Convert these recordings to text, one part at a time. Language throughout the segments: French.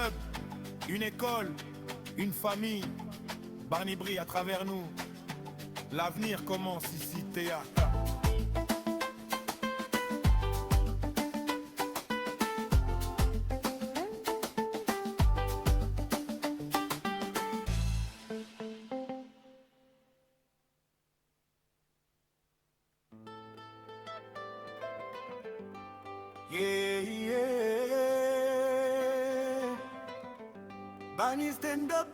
club, une école, une famille. Barney brille à travers nous. L'avenir commence ici, théâtre. Yeah, yeah. Barney stand up.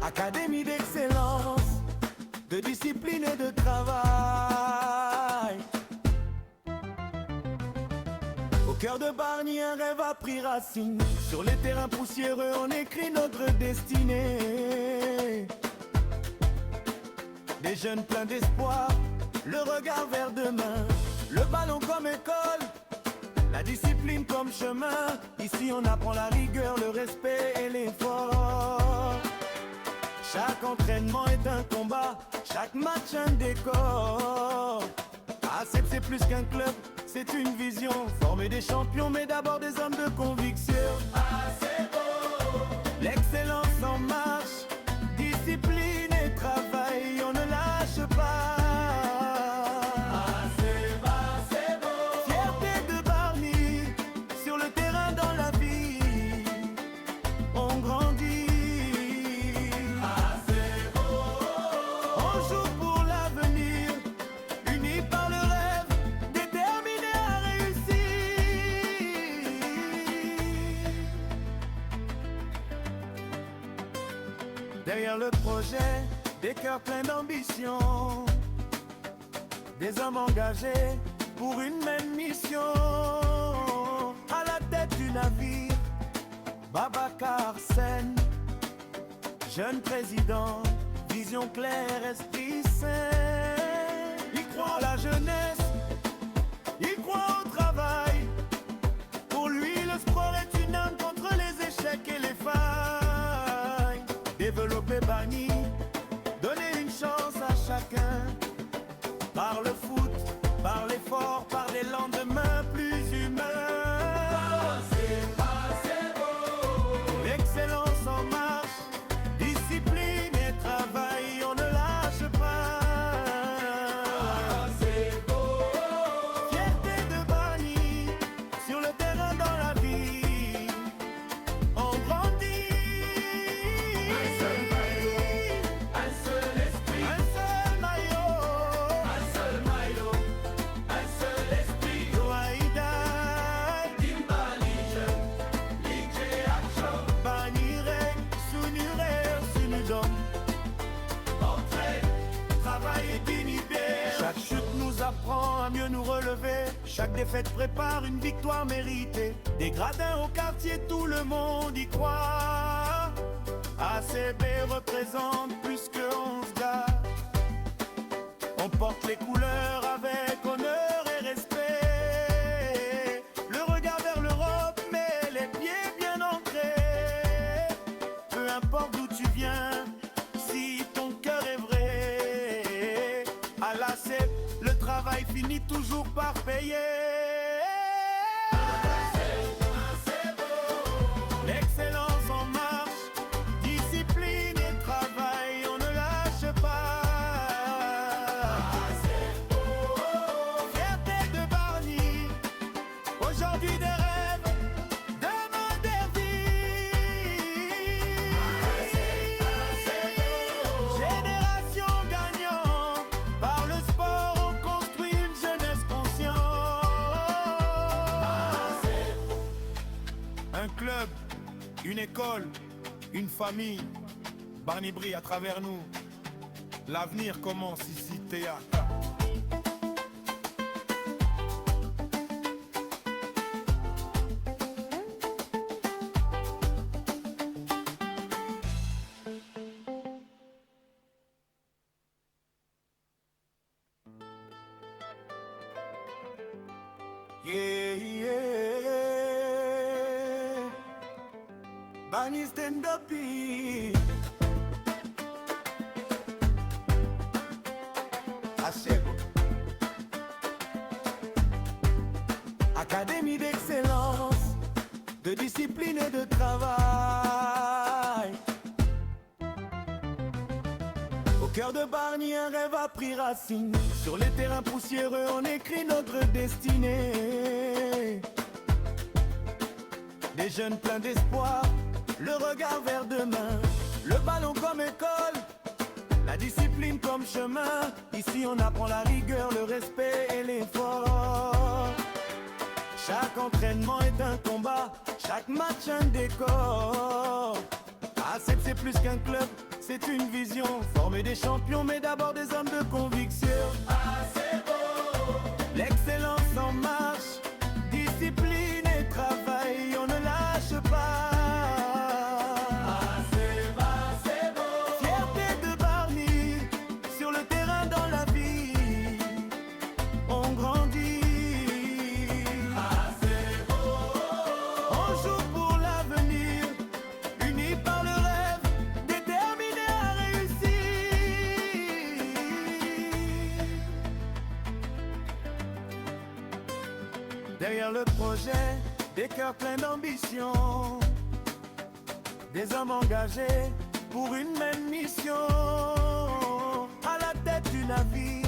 Académie d'excellence, de discipline et de travail. Au cœur de Barney, un rêve a pris racine. Sur les terrains poussiéreux, on écrit notre destinée. Des jeunes pleins d'espoir, le regard vers demain. Le ballon comme école, la discipline comme chemin. Ici on apprend la rigueur, le respect et l'effort. Chaque entraînement est un combat, chaque match un décor. ACEP c'est plus qu'un club, c'est une vision. Former des champions mais d'abord des hommes de conviction. ACEP, l'excellence en marche, discipline et travail, on ne lâche pas. Derrière le projet, des cœurs pleins d'ambition, des hommes engagés pour une même mission. À la tête du navire, Babacar Sen, jeune président, vision claire, esprit sain. Il croit en la jeunesse, il croit au travail. Pour lui, le sport est une arme contre les échecs et les failles. Développer Barney, donner une chance à chacun. Par le foot, par l'effort, par des lendemains plus humains. C'est beau. L'excellence en marche, discipline et travail, on ne lâche pas. C'est beau. Fierté de Barney, sur le terrain dans la vie, on grandit. Chaque chute nous apprend à mieux nous relever. Chaque défaite prépare une victoire méritée. Des gradins au quartier, tout le monde y croit. ACB représente plus que 11 gars. On porte les couleurs avec honneur et respect. Le regard vers l'Europe, mais les pieds bien ancrés. Peu importe d'où tu viens, si ton cœur est vrai. À l'ACEP, le travail finit toujours par payer. L'excellence en marche, discipline et travail, on ne lâche pas. Fierté de Barney, aujourd'hui des rêves, demain des vies. Génération gagnante, par le sport on construit une jeunesse consciente. Un club, une école, une famille. Barney brille à travers nous. L'avenir commence ici, théâtre. Yeah, yeah. Barney stand up. Achego. Académie d'excellence, de discipline et de travail. Au cœur de Bargny, un rêve a pris racine. Sur les terrains poussiéreux, on écrit notre destinée. Des jeunes pleins d'espoir, le regard vers demain. Le ballon comme école, la discipline comme chemin. Ici on apprend la rigueur, le respect et l'effort. Chaque entraînement est un combat, chaque match un décor. ACEP c'est plus qu'un club, c'est une vision. Former des champions mais d'abord des hommes de conviction. L'excellence en marche, discipline et travail, on ne lâche pas. Fierté de Bargny, sur le terrain, dans la vie, on grandit. On joue pour l'avenir, unis par le rêve, déterminés à réussir. Derrière le projet, des cœurs pleins d'ambition, des hommes engagés pour une même mission. À la tête du navire,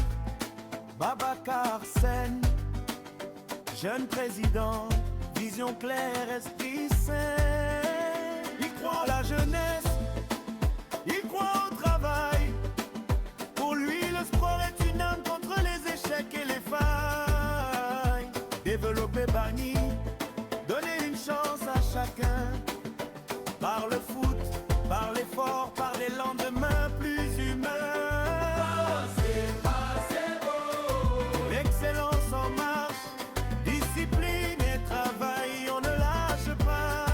Babacar Sen, jeune président, vision claire, esprit sain. Il croit en la jeunesse, il croit au travail. Pour lui, le sport est une arme contre les échecs et les failles. Développer Bargny, donner une chance à chacun. Par le foot, par l'effort, par les lendemains plus humains. L'excellence en marche, discipline et travail, on ne lâche pas.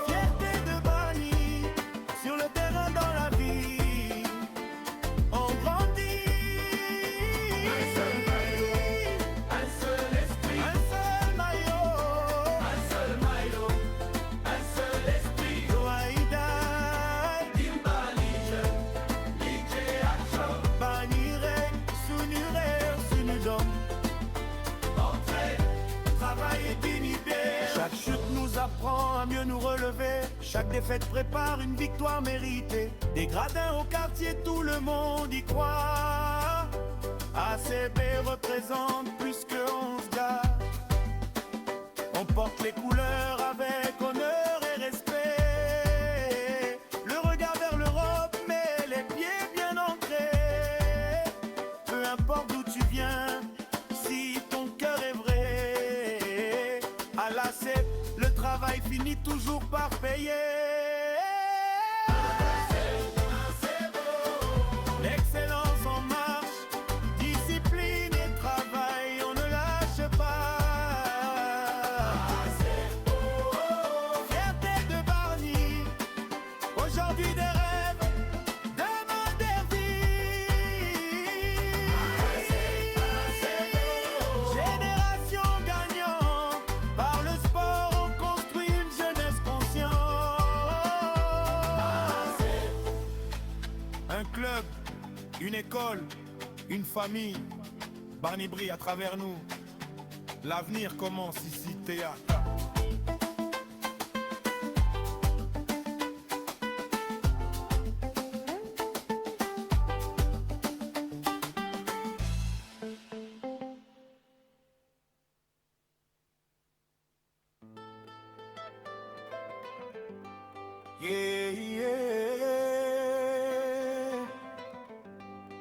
Fierté de Bargny, sur le terrain, dans la vie, on grandit. Un seul maillot, un seul esprit, un seul maillot, un seul maillot, un seul esprit. Doaïda, Dimbali, Ligue Action, Bargny règne, Sunurère, Sunudom. Entraide, travail et dignité. Chaque chute nous apprend à mieux nous relever. Chaque défaite prépare une victoire méritée. Des gradins au quartier, tout le monde y croit. ACB représente plus que 11 gars. On porte les couleurs avec honneur et respect. Le regard vers l'Europe, mais les pieds bien ancrés. Peu importe d'où tu viens, si ton cœur est vrai. À l'ACEP, le travail finit toujours par payer. L'excellence en marche, discipline et travail, on ne lâche pas. Fierté de Bargny, aujourd'hui des rêves, demain des vies. Génération gagnante, par le sport on construit une jeunesse consciente. Un club, une école, une famille. Bargny brille à travers nous. L'avenir commence ici, théâtre. Yeah, yeah.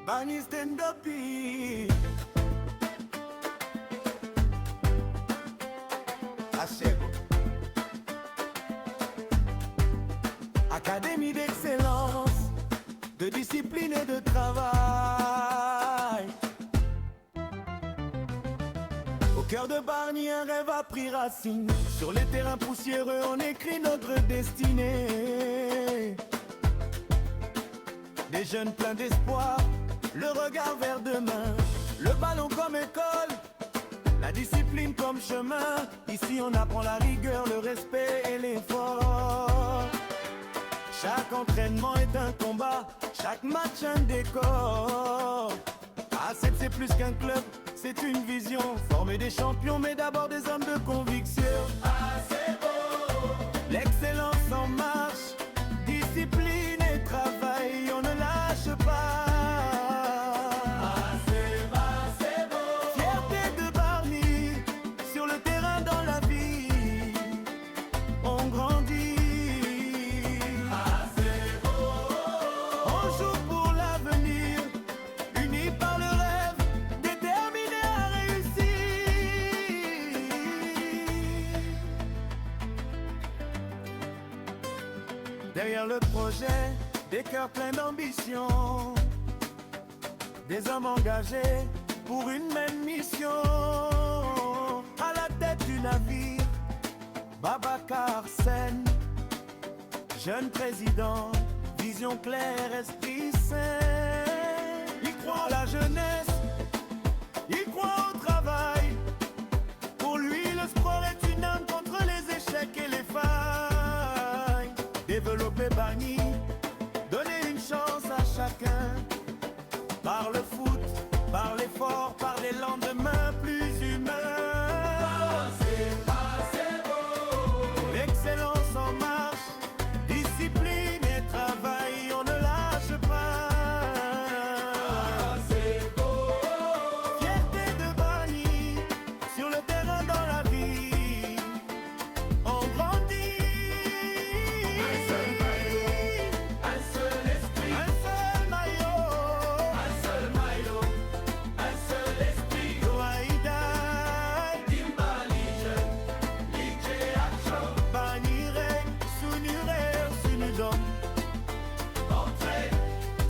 Bargny stand up here. Achego. Académie d'excellence, de discipline et de travail. Au cœur de Bargny, un rêve a pris racine. Sur les terrains poussiéreux, on écrit notre destinée. Des jeunes pleins d'espoir, le regard vers demain. Le ballon comme école, la discipline comme chemin. Ici on apprend la rigueur, le respect et l'effort. Chaque entraînement est un combat, chaque match un décor. ACEP c'est plus qu'un club, c'est une vision. Former des champions mais d'abord des hommes de conviction. ACEP, l'excellence en marche, discipline et travail, on ne lâche pas. Fierté de Bargny, sur le terrain, dans la vie, on grandit. On joue pour l'avenir, unis par le rêve, déterminés à réussir. Derrière le projet, des cœurs pleins d'ambition, des hommes engagés pour une même mission. À la tête du navire, Babacar Sen, jeune président, vision claire, esprit sain. Il croit à la jeunesse, il croit au travail. Pour lui, le sport est une arme contre les échecs et les failles. Développer Bargny, donner une chance à chacun. Par le foot, par l'effort, par des lendemains plus humains. L'excellence en marche, discipline et travail, on ne lâche pas. Fierté de Bargny, sur le terrain, dans la vie, on grandit. Un seul maillot, un seul esprit, un seul maillot, un seul maillot, un seul esprit. Doaïda, Dimbalije, Lige Action, Bargny Rek, Sunurer, Sunudom. Entraîne,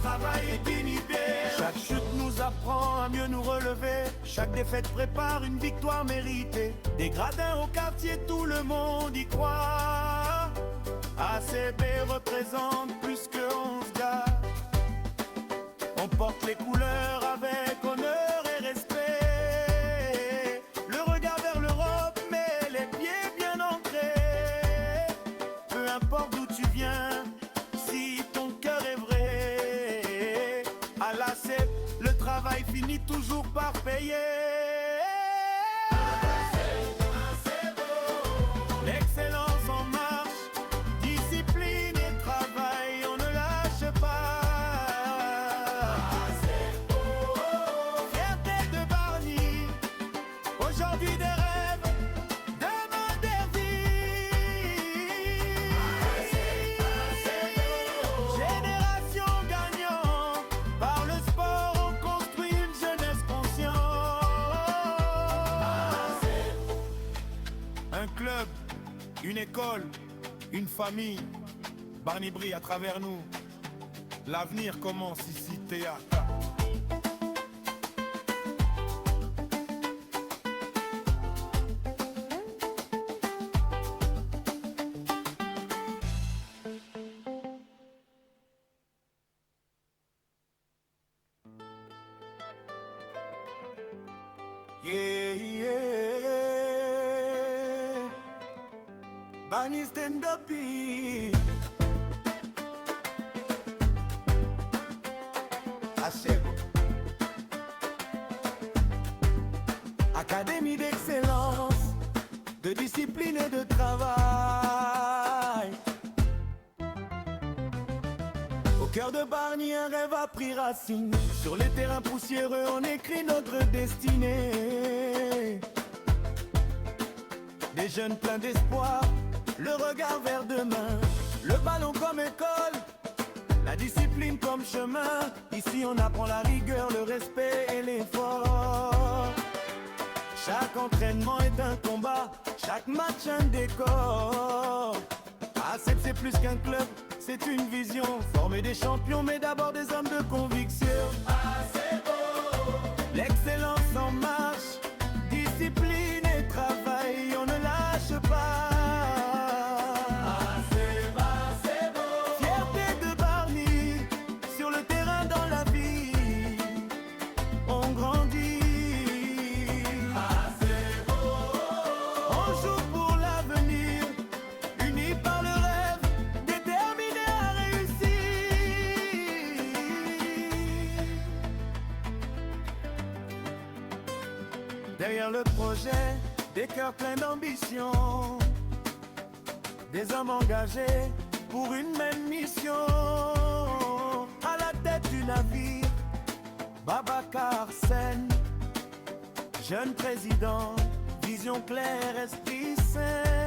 travail et dignité. Chaque chute nous apprend à mieux nous relever. Chaque défaite prépare une victoire méritée. Des gradins au quartier, tout le monde y croit. ACB représente plus que 11 gars. On porte les couleurs avec honneur et respect. Le regard vers l'Europe, mais les pieds bien ancrés. Peu importe d'où tu viens, si ton cœur est vrai. À l'ACEP, le travail finit toujours par payer. L'excellence en marche, discipline et travail, on ne lâche pas. Fierté de Bargny, aujourd'hui des rêves, demain des vies. Génération gagnante, par le sport on construit une jeunesse consciente. Un club, une école, une famille. Bargny brille à travers nous. L'avenir commence ici, théâtre. Yeah, yeah. Bargny stand up. ACEP, Académie d'excellence, de discipline et de travail. Au cœur de Bargny, un rêve a pris racine. Sur les terrains poussiéreux, on écrit notre destinée. Des jeunes pleins d'espoir, le regard vers demain. Le ballon comme école, la discipline comme chemin. Ici on apprend la rigueur, le respect et l'effort. Chaque entraînement est un combat, chaque match un décor. ACEP c'est plus qu'un club, c'est une vision. Former des champions mais d'abord des hommes de conviction. ACEP, l'excellence en marche, discipline et travail, on ne lâche pas. Fierté de Bargny, sur le terrain, dans la vie, on grandit. On joue pour l'avenir, unis par le rêve, déterminés à réussir. Derrière le projet, des cœurs pleins d'ambition, des hommes engagés pour une même mission. À la tête du navire, Babacar Sène, jeune président, vision claire, esprit sain.